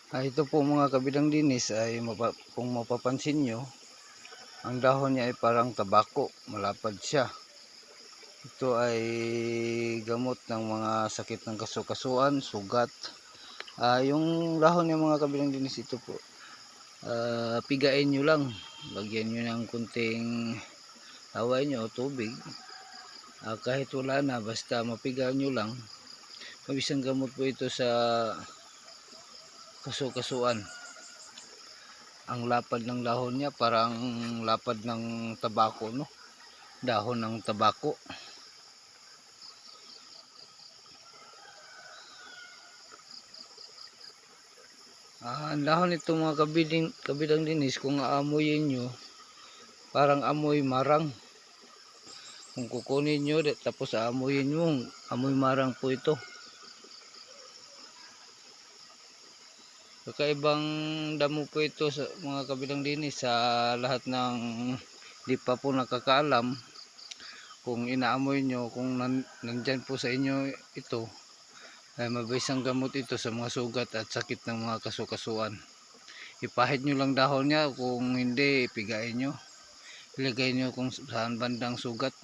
Ito po mga kabidang dinis ay kung mapapansin nyo, ang dahon niya ay parang tabako, malapad siya. Ito ay gamot ng mga sakit ng kasukasuan, sugat. Yung dahon niya mga kabidang dinis, ito po, pigain nyo lang, lagyan nyo ng kunting haway nyo o tubig. Kahit wala na, basta mapiga nyo lang, mabisang gamot po ito sa kasukasuan. Ang lapad ng dahon niya parang lapad ng tabako, no? Dahon ng tabako. Ang dahon nito mga kabidang dinis, kung aamuyin nyo, parang amoy marang. Kung kukunin nyo tapos aamuyin nyo, amoy marang po ito. Kakaibang damo po ito sa mga kabidang dinis, sa lahat ng di pa po nakakaalam. Kung inaamoy nyo, kung nandyan po sa inyo ito, ay mabisang gamot ito sa mga sugat at sakit ng mga kasukasuan. Ipahid nyo lang dahon niya, kung hindi ipigain nyo, ilagay nyo kung saan bandang sugat.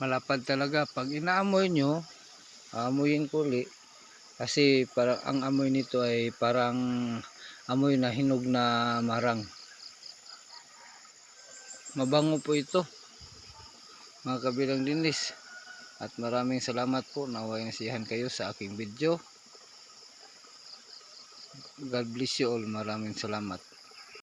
Malapad talaga pag inaamoy nyo. Aamuyin ko ulit, kasi parang ang amoy nito ay parang amoy na hinog na marang. Mabango po ito mga kabilang dinis, at maraming salamat po. Naway nasiyahan kayo sa aking video. God bless you all. Maraming salamat.